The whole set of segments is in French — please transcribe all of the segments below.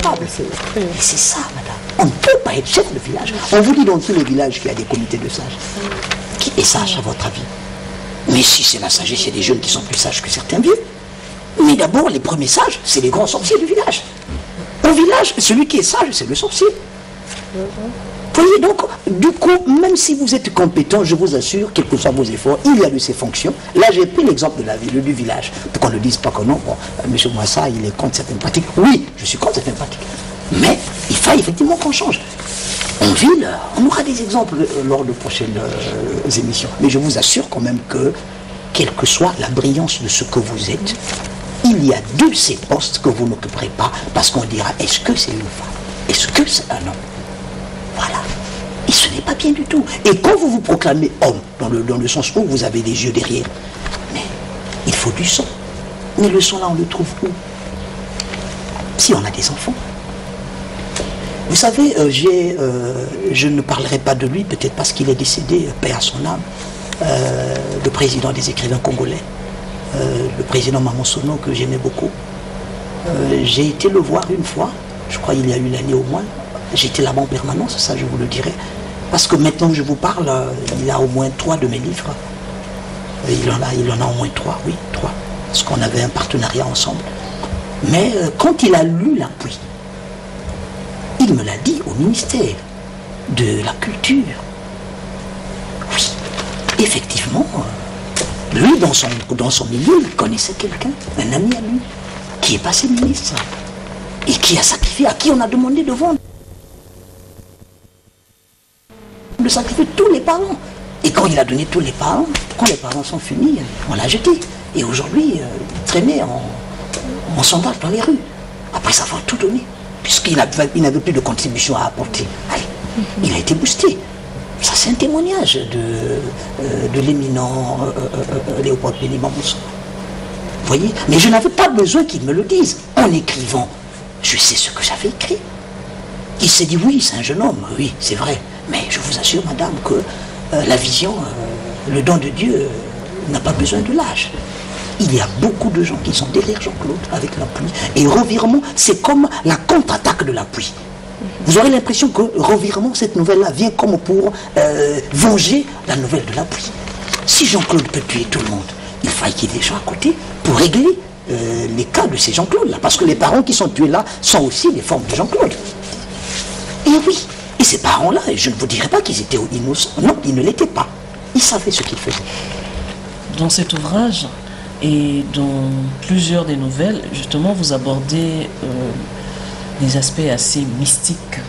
intolérable. Et c'est ça, madame. On ne peut pas être chef de village. On vous dit dans tous les villages qu'il y a des comités de sages. Qui est sage, à votre avis? Mais si c'est la sagesse, il y a des jeunes qui sont plus sages que certains vieux. Mais d'abord, les premiers sages, c'est les grands sorciers du village. Au village, celui qui est sage, c'est le sorcier. Vous voyez, donc, du coup, même si vous êtes compétent, je vous assure, quels que soient vos efforts, il y a de ces fonctions. Là, j'ai pris l'exemple de la ville, du village, pour qu'on ne dise pas que non, bon, M. Mouassa, il est contre certaines pratiques. Oui, je suis contre certaines pratiques. Mais il faut effectivement qu'on change. En ville, on aura des exemples lors de prochaines émissions. Mais je vous assure quand même que, quelle que soit la brillance de ce que vous êtes, il y a de ces postes que vous n'occuperez pas, parce qu'on dira, est-ce que c'est une femme? Est-ce que c'est un homme? Voilà. Et ce n'est pas bien du tout. Et quand vous vous proclamez homme, dans le sens où vous avez des yeux derrière, mais il faut du sang. Mais le sang là, on le trouve où? Si on a des enfants. Vous savez, je ne parlerai pas de lui, peut-être parce qu'il est décédé, paix à son âme, le président des écrivains congolais, le président Mamansono, que j'aimais beaucoup. J'ai été le voir une fois, je crois il y a une année au moins. J'étais là-bas en permanence, ça je vous le dirai. Parce que maintenant que je vous parle, il a au moins 3 de mes livres. Il en a au moins 3, oui, 3. Parce qu'on avait un partenariat ensemble. Mais quand il a lu La Pluie, il me l'a dit au ministère de la Culture. Oui, effectivement, lui, dans son milieu, il connaissait quelqu'un, un ami à lui, qui est passé ministre et qui a sacrifié, à qui on a demandé de vendre. De sacrifier tous les parents. Et quand il a donné tous les parents, quand les parents sont finis, on l'a jeté. Et aujourd'hui, il traînait en sandales dans les rues, après avoir tout donné, puisqu'il n'avait plus de contribution à apporter. Allez, il a été boosté. Ça, c'est un témoignage de l'éminent Léopold Béni Mamoussou. Vous voyez? Mais je n'avais pas besoin qu'il me le dise. En écrivant, je sais ce que j'avais écrit. Il s'est dit, oui, c'est un jeune homme, oui, c'est vrai. Mais je vous assure, madame, que la vision, le don de Dieu n'a pas besoin de l'âge. Il y a beaucoup de gens qui sont derrière Jean-Claude avec La Pluie. Et Revirement, c'est comme la contre-attaque de La Pluie. Vous aurez l'impression que Revirement, cette nouvelle-là, vient comme pour venger la nouvelle de La Pluie. Si Jean-Claude peut tuer tout le monde, il faille qu'il y ait des gens à côté pour régler les cas de ces Jean-Claude-là. Parce que les parents qui sont tués là sont aussi les formes de Jean-Claude. Et oui, et ces parents-là, je ne vous dirais pas qu'ils étaient innocents. Non, ils ne l'étaient pas. Ils savaient ce qu'ils faisaient. Dans cet ouvrage et dans plusieurs des nouvelles, justement, vous abordez des aspects assez mystiques.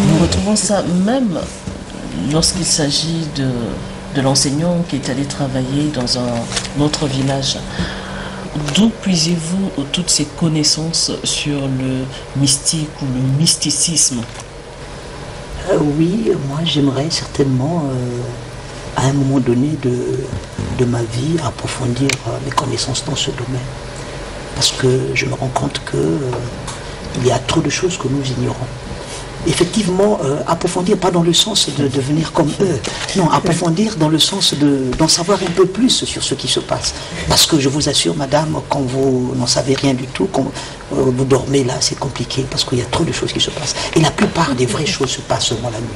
Nous retrouvons ça même lorsqu'il s'agit de l'enseignant qui est allé travailler dans un autre village. D'où puisez-vous toutes ces connaissances sur le mystique ou le mysticisme? Oui, moi j'aimerais certainement, à un moment donné de ma vie, approfondir mes connaissances dans ce domaine. Parce que je me rends compte qu'il y a trop de choses que nous ignorons. Effectivement, approfondir, pas dans le sens de devenir comme eux, non, approfondir dans le sens d'en savoir un peu plus sur ce qui se passe. Parce que je vous assure, madame, quand vous n'en savez rien du tout, quand vous dormez là, c'est compliqué, parce qu'il y a trop de choses qui se passent. Et la plupart des vraies choses se passent seulement la nuit.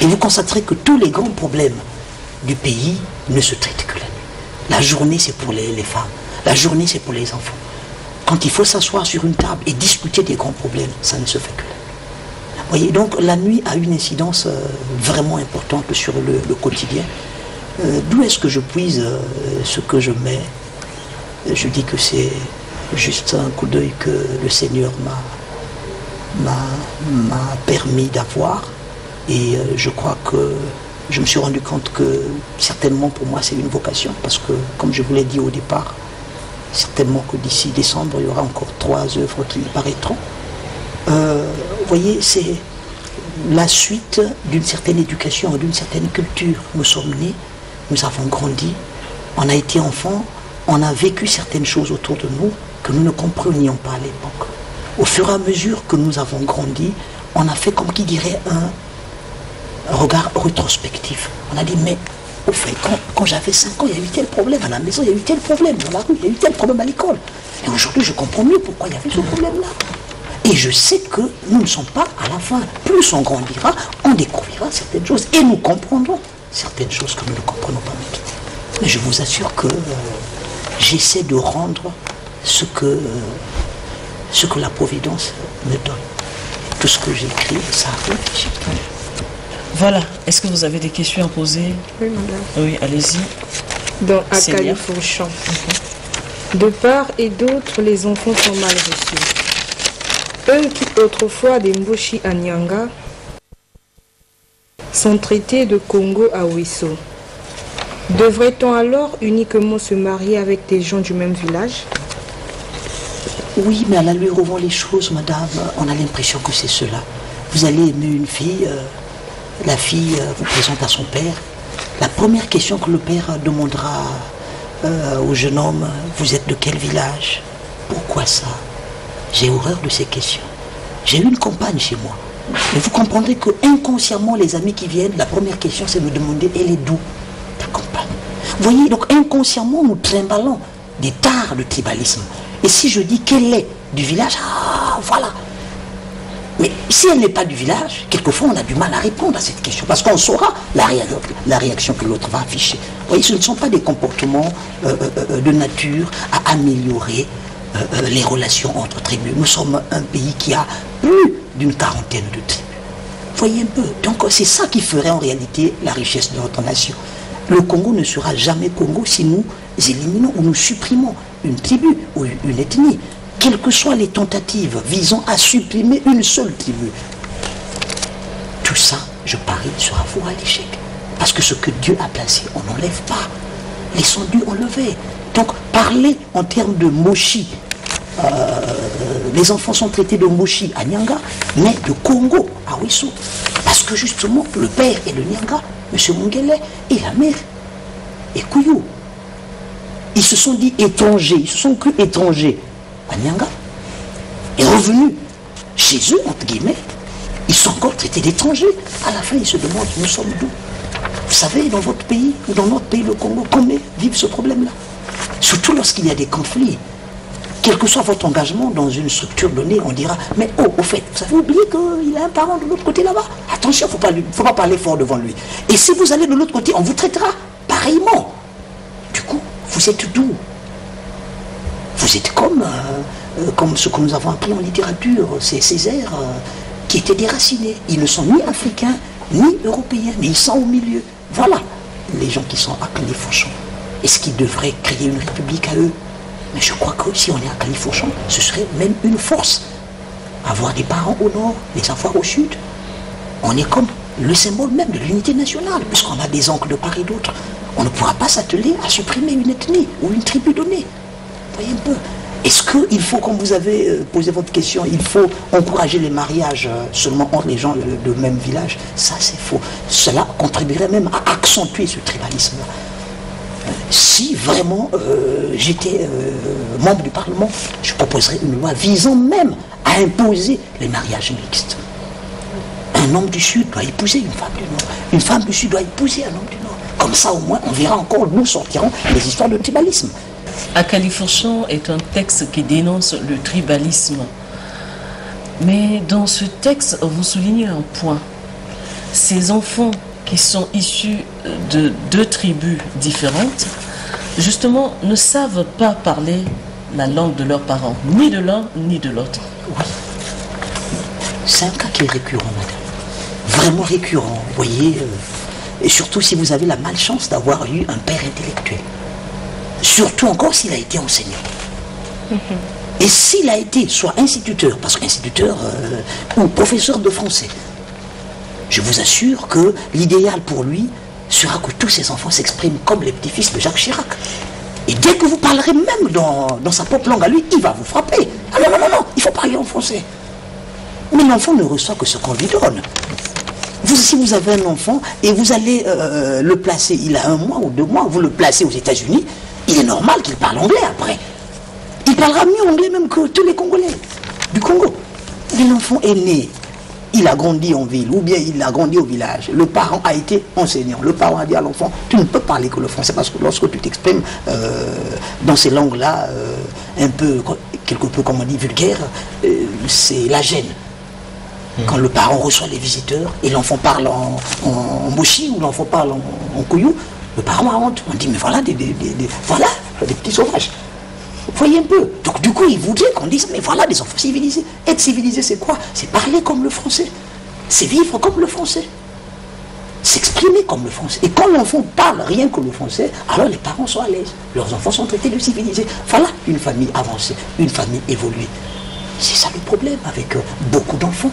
Et vous constaterez que tous les grands problèmes du pays ne se traitent que la nuit. La journée, c'est pour les femmes. La journée, c'est pour les enfants. Quand il faut s'asseoir sur une table et discuter des grands problèmes, ça ne se fait que la nuit. Vous voyez, donc la nuit a une incidence vraiment importante sur le quotidien. D'où est-ce que je puise ce que je mets? Je dis que c'est juste un coup d'œil que le Seigneur m'a permis d'avoir. Et je crois que je me suis rendu compte que certainement pour moi c'est une vocation. Parce que, comme je vous l'ai dit au départ, certainement que d'ici décembre, il y aura encore 3 œuvres qui paraîtront. Vous voyez, c'est la suite d'une certaine éducation, d'une certaine culture. Nous sommes nés, nous avons grandi, on a été enfants, on a vécu certaines choses autour de nous que nous ne comprenions pas à l'époque. Au fur et à mesure que nous avons grandi, on a fait comme qui dirait un regard rétrospectif. On a dit, mais au fait, quand j'avais 5 ans, il y a eu tel problème à la maison, il y a eu tel problème dans la rue, il y a eu tel problème à l'école. Et aujourd'hui, je comprends mieux pourquoi il y avait ce problème-là. Et je sais que nous ne sommes pas à la fin. Plus on grandira, on découvrira certaines choses et nous comprendrons certaines choses que nous ne comprenons pas maintenant. Mais je vous assure que j'essaie de rendre ce que la Providence me donne. Tout ce que j'écris, ça arrive. Voilà. Est-ce que vous avez des questions à poser? Oui, madame. Oui, allez-y. Dans Akali Fourchon. De part et d'autre, les enfants sont mal reçus. Eux qui autrefois des Mboshi à Nyanga sont traités de Congo à Ouesso. Devrait-on alors uniquement se marier avec des gens du même village? Oui, mais à la lueur où vont les choses, madame, on a l'impression que c'est cela. Vous allez aimer une fille, la fille vous présente à son père. La première question que le père demandera au jeune homme, vous êtes de quel village? Pourquoi ça? J'ai horreur de ces questions. J'ai une compagne chez moi. Mais vous comprendrez que inconsciemment, les amis qui viennent, la première question, c'est de me demander, elle est d'où ta compagne? Vous voyez, donc inconsciemment, nous trimballons des tares de tribalisme. Et si je dis qu'elle est du village, ah, voilà. Mais si elle n'est pas du village, quelquefois, on a du mal à répondre à cette question. Parce qu'on saura la réaction que l'autre va afficher. Vous voyez, ce ne sont pas des comportements de nature à améliorer les relations entre tribus. Nous sommes un pays qui a plus d'une quarantaine de tribus. Voyez un peu. Donc c'est ça qui ferait en réalité la richesse de notre nation. Le Congo ne sera jamais Congo si nous éliminons ou nous supprimons une tribu ou une ethnie, quelles que soient les tentatives visant à supprimer une seule tribu. Tout ça, je parie, sera voué à l'échec. Parce que ce que Dieu a placé, on n'enlève pas. Laissons Dieu enlever. Donc, parler en termes de moshi, les enfants sont traités de moshi à Nyanga, mais de Congo à Ouesso. Parce que justement, le père est le Nyanga, M. Mungele, et la mère est Kouyou. Ils se sont dit étrangers, ils se sont crus étrangers à Nyanga. Et revenus chez eux, entre guillemets, ils sont encore traités d'étrangers. À la fin, ils se demandent, nous sommes d'où? Vous savez, dans votre pays, ou dans notre pays, le Congo, combien vivent ce problème-là? Surtout lorsqu'il y a des conflits. Quel que soit votre engagement dans une structure donnée, on dira, mais oh, au fait, vous avez oublié qu'il a un parent de l'autre côté là-bas? Attention, il ne faut pas parler fort devant lui. Et si vous allez de l'autre côté, on vous traitera pareillement. Du coup, vous êtes d'où? Vous êtes comme ce que nous avons appris en littérature, c'est Césaire qui était déraciné. Ils ne sont ni africains, ni européens, mais ils sont au milieu. Voilà les gens qui sont à Califourchon. Est-ce qu'ils devraient créer une république à eux? Mais je crois que si on est à Califourchon, ce serait même une force. Avoir des parents au nord, les avoir au sud. On est comme le symbole même de l'unité nationale, puisqu'on a des oncles de part et d'autre. On ne pourra pas s'atteler à supprimer une ethnie ou une tribu donnée. Voyez un peu. Est-ce qu'il faut, comme vous avez posé votre question, il faut encourager les mariages seulement entre les gens de même village? Ça, c'est faux. Cela contribuerait même à accentuer ce tribalisme-là. Si vraiment j'étais membre du Parlement, je proposerais une loi visant même à imposer les mariages mixtes. Un homme du Sud doit épouser une femme du Nord. Une femme du Sud doit épouser un homme du Nord. Comme ça, au moins, on verra encore d'où sortiront les histoires de tribalisme. Akali Fourchon est un texte qui dénonce le tribalisme. Mais dans ce texte, vous soulignez un point. Ces enfants qui sont issus de deux tribus différentes, justement, ne savent pas parler la langue de leurs parents, ni de l'un ni de l'autre. Oui. C'est un cas qui est récurrent, madame. Vraiment récurrent, vous voyez. Et surtout si vous avez la malchance d'avoir eu un père intellectuel. Surtout encore s'il a été enseignant. Et s'il a été soit instituteur, parce qu'instituteur ou professeur de français, je vous assure que l'idéal pour lui sera que tous ses enfants s'expriment comme les petits-fils de Jacques Chirac. Et dès que vous parlerez même dans sa propre langue à lui, il va vous frapper. Ah non, non, non, non, il faut parler en français. Mais l'enfant ne reçoit que ce qu'on lui donne. Si vous avez un enfant et vous allez le placer, il a 1 mois ou 2 mois, vous le placez aux États-Unis, il est normal qu'il parle anglais après. Il parlera mieux anglais même que tous les Congolais du Congo. Mais l'enfant est né, il a grandi en ville ou bien il a grandi au village. Le parent a été enseignant. Le parent a dit à l'enfant, tu ne peux parler que le français parce que lorsque tu t'exprimes dans ces langues-là, un peu, quelque peu comme on dit vulgaire, c'est la gêne. Quand le parent reçoit les visiteurs et l'enfant parle en mochi ou l'enfant parle en couillou, le parent a honte. On dit mais voilà des petits sauvages. Vous voyez un peu. Donc du coup il voudrait qu'on dise mais voilà des enfants civilisés. Être civilisé c'est quoi? C'est parler comme le français. C'est vivre comme le français. S'exprimer comme le français. Et quand l'enfant parle rien que le français, alors les parents sont à l'aise. Leurs enfants sont traités de civilisés. Voilà une famille avancée, une famille évoluée. C'est ça le problème avec beaucoup d'enfants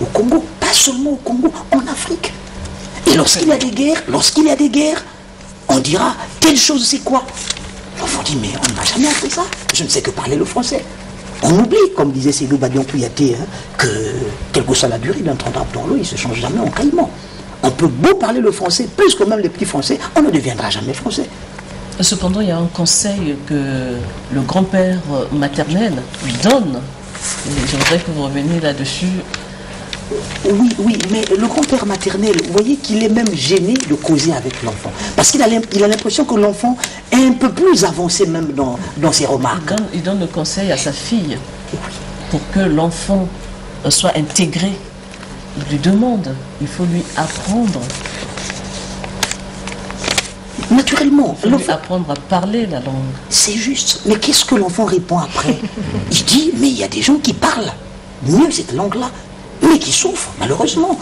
au Congo. Pas seulement au Congo, en Afrique. Et lorsqu'il y a des guerres, on dira telle chose c'est quoi? L'enfant dit mais on n'a jamais appris ça. Je ne sais que parler le français. On oublie, comme disait Seydou Badian Kouyaté, que quelle que soit la durée d'un temps d'arbre dans l'eau, il ne se change jamais en caïman. On peut beau parler le français, plus que même les petits français, on ne deviendra jamais français. Cependant, il y a un conseil que le grand-père maternel lui donne. J'aimerais que vous reveniez là-dessus. Oui, mais le grand-père maternel, vous voyez qu'il est même gêné de causer avec l'enfant. Parce qu'il a l'impression que l'enfant est un peu plus avancé même dans ses remarques. Il donne le conseil à sa fille pour que l'enfant soit intégré. Il lui demande, il faut lui apprendre. Naturellement. Il faut lui apprendre à parler la langue. C'est juste. Mais qu'est-ce que l'enfant répond après? Il dit, mais il y a des gens qui parlent mieux cette langue-là, mais qui souffrent, malheureusement.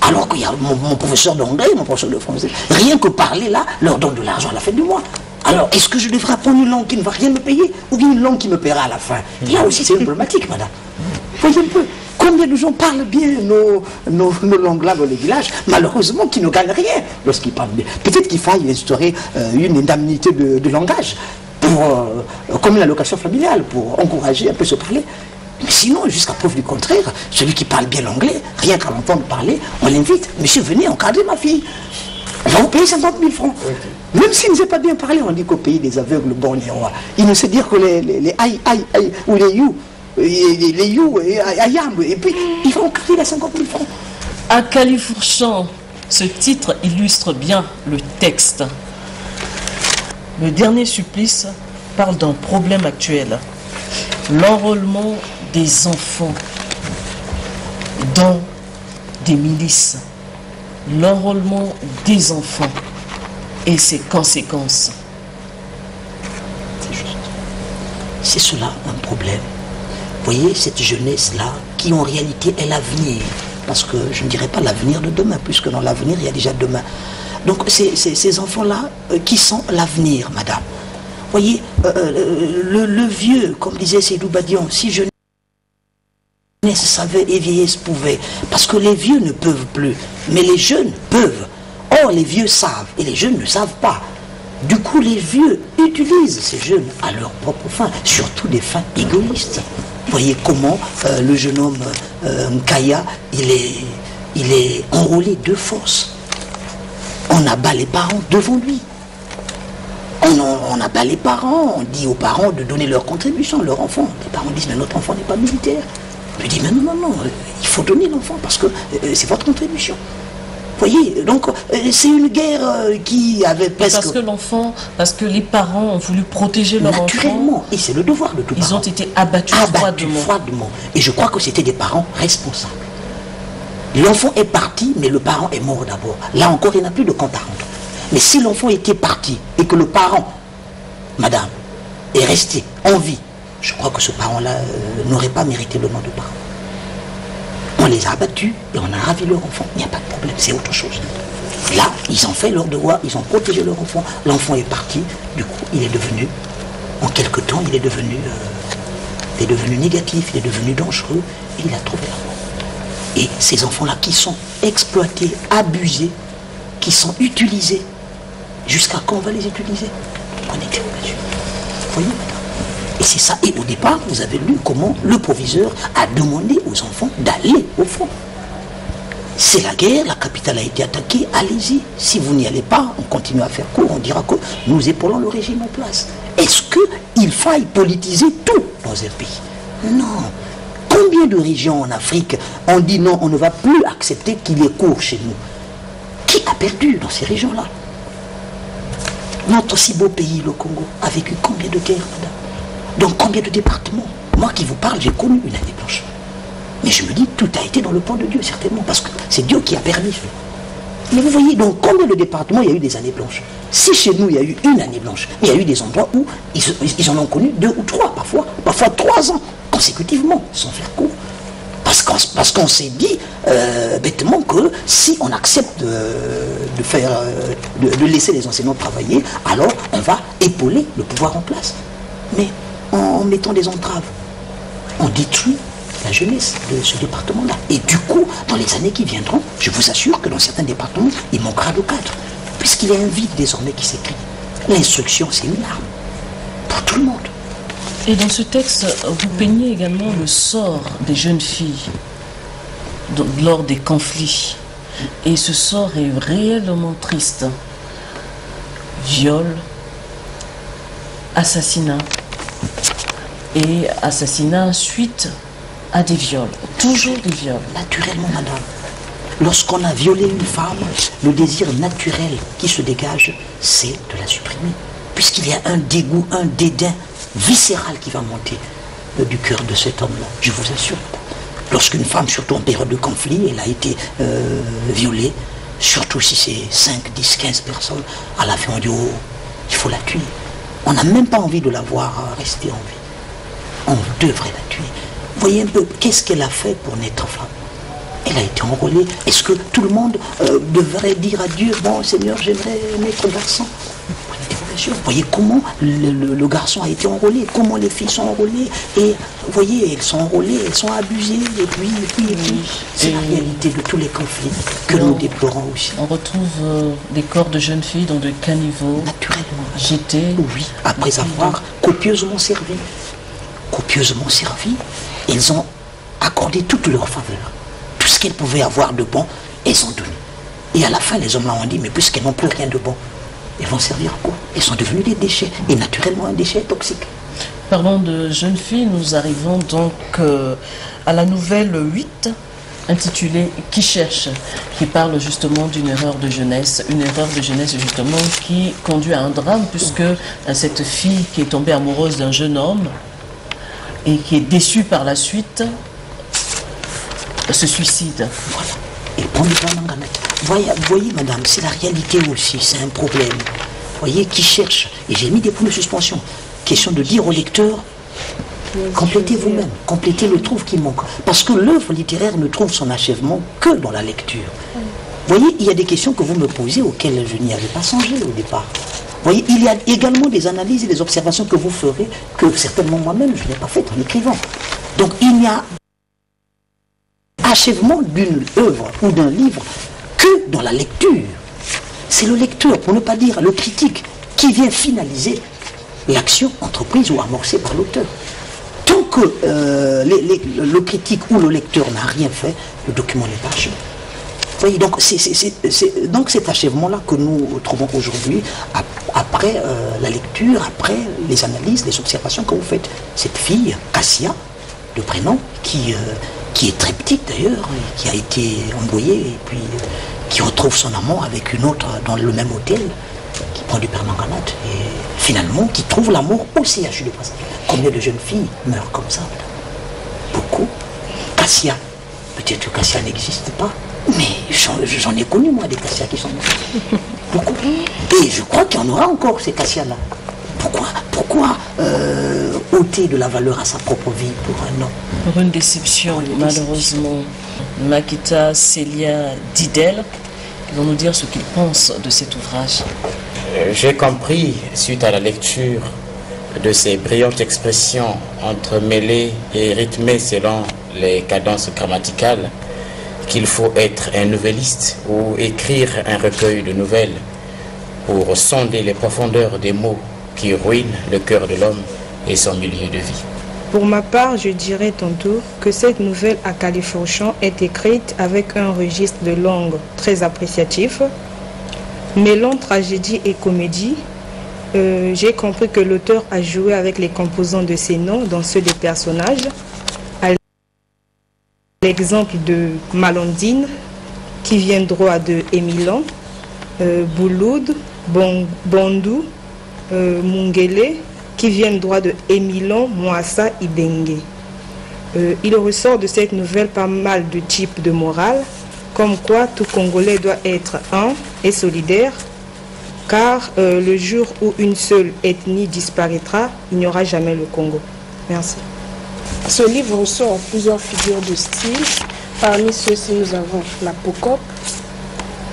Alors qu'il y a mon professeur d'anglais, mon professeur de français, rien que parler là, leur donne de l'argent à la fin du mois. Alors, est-ce que je devrais apprendre une langue qui ne va rien me payer, ou bien une langue qui me paiera à la fin? Là aussi, c'est une problématique, madame. Voyez un peu. Combien de gens parlent bien nos langues-là dans les villages, malheureusement, qui ne gagnent rien lorsqu'ils parlent bien. Peut-être qu'il faille instaurer une indemnité de langage, comme une allocation familiale, pour encourager un peu ce parler. Mais sinon, jusqu'à preuve du contraire, celui qui parle bien l'anglais, rien qu'à l'entendre parler, on l'invite. Monsieur, venez encadrer ma fille. On va vous payer 50 000 francs. Même s'il ne sait pas bien parler, on dit qu'au pays des aveugles, bon, les rois, il ne sait dire que les aïe, ou les you, les you, et ayam, et puis il va encadrer les 50 000 francs. À Califourchon, ce titre illustre bien le texte. Le dernier supplice parle d'un problème actuel. L'enrôlement des enfants dans des milices. L'enrôlement des enfants et ses conséquences. C'est juste. C'est cela un problème. Vous voyez, cette jeunesse-là, qui en réalité est l'avenir. Parce que je ne dirais pas l'avenir de demain, puisque dans l'avenir, il y a déjà demain. Donc, ces enfants-là qui sont l'avenir, madame. Vous voyez, le vieux, comme disait Seydou Badian, si jeunesse savait et vieillesse pouvait, parce que les vieux ne peuvent plus, mais les jeunes peuvent. Or, les vieux savent et les jeunes ne savent pas. Du coup, les vieux utilisent ces jeunes à leur propre fin, surtout des fins égoïstes. Vous voyez comment le jeune homme Nkaya, il est enrôlé de force. On abat les parents devant lui. On abat les parents, on dit aux parents de donner leur contribution, leur enfant. Les parents disent, mais notre enfant n'est pas militaire. Je lui dis, mais non, il faut donner l'enfant parce que c'est votre contribution. Vous voyez, donc c'est une guerre qui avait presque... Parce que les parents ont voulu protéger leur enfant. Naturellement, et c'est le devoir de tout parent. Ils ont été abattus froidement. Et je crois que c'était des parents responsables. L'enfant est parti, mais le parent est mort d'abord. Là encore, il n'y a plus de compte à rendre. Mais si l'enfant était parti et que le parent, madame, est resté en vie, je crois que ce parent-là n'aurait pas mérité le nom de parent. On les a abattus et on a ravi leur enfant. Il n'y a pas de problème, c'est autre chose. Là, ils ont fait leur devoir, ils ont protégé leur enfant. L'enfant est parti, du coup, il est devenu, en quelque temps, il est devenu négatif, il est devenu dangereux et il a trouvé la mort. Et ces enfants-là qui sont exploités, abusés, qui sont utilisés, jusqu'à quand on va les utiliser? Prenez des mesures. Vous voyez, madame? Et c'est ça. Et au départ, vous avez lu comment le proviseur a demandé aux enfants d'aller au front. C'est la guerre, la capitale a été attaquée, allez-y. Si vous n'y allez pas, on continue à faire court, on dira que nous épaulons le régime en place. Est-ce qu'il faille politiser tout dans un pays? Non. Combien de régions en Afrique on dit non, on ne va plus accepter qu'il y ait cours chez nous? Qui a perdu dans ces régions-là? Notre si beau pays, le Congo, a vécu combien de guerres, madame? Donc combien de départements? Moi qui vous parle, j'ai connu une année blanche. Mais je me dis, tout a été dans le plan de Dieu, certainement, parce que c'est Dieu qui a permis. Mais vous voyez, donc combien de départements il y a eu des années blanches? Si chez nous il y a eu une année blanche, il y a eu des endroits où ils en ont connu 2 ou 3, parfois 3 ans consécutivement, sans faire court. Parce qu'on s'est dit bêtement que si on accepte de laisser les enseignants travailler, alors on va épauler le pouvoir en place. Mais en mettant des entraves, on détruit la jeunesse de ce département-là. Et du coup, dans les années qui viendront, je vous assure que dans certains départements, il manquera de cadre. Puisqu'il y a un vide désormais qui s'écrit. L'instruction, c'est une arme pour tout le monde. Et dans ce texte, vous peignez également le sort des jeunes filles lors des conflits. Et ce sort est réellement triste. Viol, assassinat. Et assassinat suite à des viols. Toujours des viols. Naturellement, madame. Lorsqu'on a violé une femme, le désir naturel qui se dégage, c'est de la supprimer. Puisqu'il y a un dégoût, un dédain viscéral qui va monter du cœur de cet homme-là, je vous assure. Lorsqu'une femme, surtout en période de conflit, elle a été violée, surtout si c'est 5, 10, 15 personnes, à la fin on dit, oh, il faut la tuer. On n'a même pas envie de la voir rester en vie. On devrait la tuer. Voyez un peu, qu'est-ce qu'elle a fait pour naître femme? Elle a été enrôlée. Est-ce que tout le monde devrait dire à Dieu, bon Seigneur, j'aimerais naître garçon? Vous voyez comment le garçon a été enrôlé, comment les filles sont enrôlées, et vous voyez, elles sont enrôlées, elles sont abusées, et puis. C'est la réalité de tous les conflits que nous déplorons aussi. On retrouve des corps de jeunes filles dans de caniveaux, naturellement, jetés. Oui, après avoir copieusement servi. Copieusement servi, ils ont accordé toutes leurs faveurs. Tout ce qu'elles pouvaient avoir de bon, elles ont donné. Et à la fin, les hommes là ont dit, mais puisqu'elles n'ont plus rien de bon, elles vont servir à quoi? Elles sont devenues des déchets, et naturellement un déchet toxique. Parlons de jeunes filles, nous arrivons donc à la nouvelle 8, intitulée « Qui cherche ?», qui parle justement d'une erreur de jeunesse, une erreur de jeunesse justement qui conduit à un drame, puisque cette fille qui est tombée amoureuse d'un jeune homme et qui est déçue par la suite se suicide. Voilà. Et prend du plan manganate. Voyez, madame, c'est la réalité aussi, c'est un problème. Voyez, qui cherche? Et j'ai mis des points de suspension. Question de dire au lecteur, complétez vous-même, complétez le trouve qui manque. Parce que l'œuvre littéraire ne trouve son achèvement que dans la lecture. Voyez, il y a des questions que vous me posez auxquelles je n'y avais pas songé au départ. Voyez, il y a également des analyses et des observations que vous ferez, que certainement moi-même je n'ai pas faites en écrivant. Donc il n'y a achèvement d'une œuvre ou d'un livre que dans la lecture. C'est le lecteur, pour ne pas dire le critique, qui vient finaliser l'action entreprise ou amorcée par l'auteur. Tant que le critique ou le lecteur n'a rien fait, le document n'est pas achevé. Vous voyez, donc c'est donc cet achèvement-là que nous trouvons aujourd'hui, après la lecture, après les analyses, les observations que vous faites. Cette fille, Cassia, de prénom, qui est très petite d'ailleurs, qui a été envoyée et puis qui retrouve son amant avec une autre dans le même hôtel, qui prend du permanganate et finalement qui trouve l'amour au CHU de Brazzaville. Combien de jeunes filles meurent comme ça, madame? Beaucoup. Cassia, peut-être que Cassia n'existe pas, mais j'en ai connu moi des Cassia qui sont mortes. Beaucoup. Et je crois qu'il y en aura encore ces Cassia-là. Pourquoi ôter de la valeur à sa propre vie pour un homme? Pour une déception, malheureusement. Makita Célia Didel, qui vont nous dire ce qu'ils pensent de cet ouvrage. J'ai compris, suite à la lecture de ces brillantes expressions entremêlées et rythmées selon les cadences grammaticales, qu'il faut être un nouvelliste ou écrire un recueil de nouvelles pour sonder les profondeurs des mots qui ruinent le cœur de l'homme et son milieu de vie. Pour ma part, je dirais tantôt que cette nouvelle à califourchon est écrite avec un registre de langue très appréciatif, mêlant tragédie et comédie. J'ai compris que l'auteur a joué avec les composants de ses noms dans ceux des personnages. À l'exemple de Malandine, qui vient droit de Émilan, Bouloud, Bondou, Mungele, qui viennent droit de Émilon Mwassa Ibengue. Il ressort de cette nouvelle pas mal de types de morale, comme quoi tout Congolais doit être un et solidaire, car le jour où une seule ethnie disparaîtra, il n'y aura jamais le Congo. Merci. Ce livre ressort plusieurs figures de style. Parmi ceux-ci, nous avons la POCOP.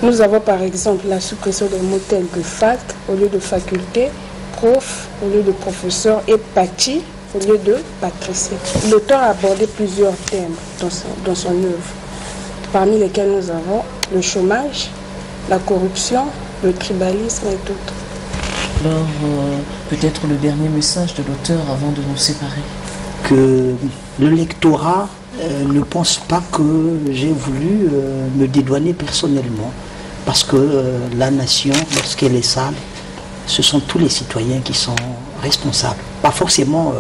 Nous avons par exemple la suppression des mots tels que fac au lieu de faculté, prof au lieu de professeur et Pachi au lieu de Patricie. L'auteur a abordé plusieurs thèmes dans son œuvre, parmi lesquels nous avons le chômage, la corruption, le tribalisme et d'autres. Alors, peut-être le dernier message de l'auteur avant de nous séparer. Que le lectorat ne pense pas que j'ai voulu me dédouaner personnellement, parce que la nation, lorsqu'elle est sale, ce sont tous les citoyens qui sont responsables. Pas forcément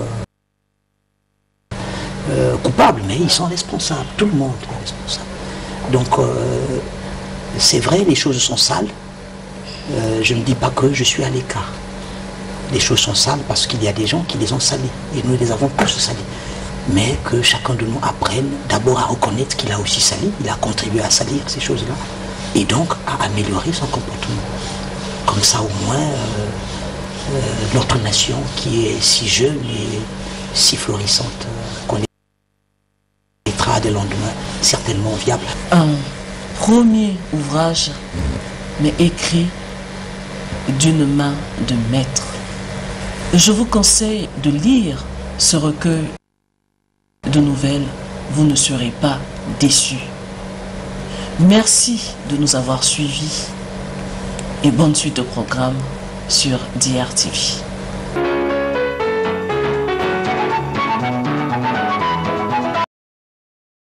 coupables, mais ils sont responsables. Tout le monde est responsable. Donc, c'est vrai, les choses sont sales. Je ne dis pas que je suis à l'écart. Les choses sont sales parce qu'il y a des gens qui les ont salies. Et nous les avons tous salies. Mais que chacun de nous apprenne d'abord à reconnaître qu'il a aussi sali, il a contribué à salir ces choses-là, et donc à améliorer son comportement. Comme ça au moins, notre nation qui est si jeune et si florissante, connaîtra des lendemains certainement viables. Un premier ouvrage, mais écrit d'une main de maître. Je vous conseille de lire ce recueil de nouvelles, vous ne serez pas déçus. Merci de nous avoir suivis et bonne suite au programme sur DRTV.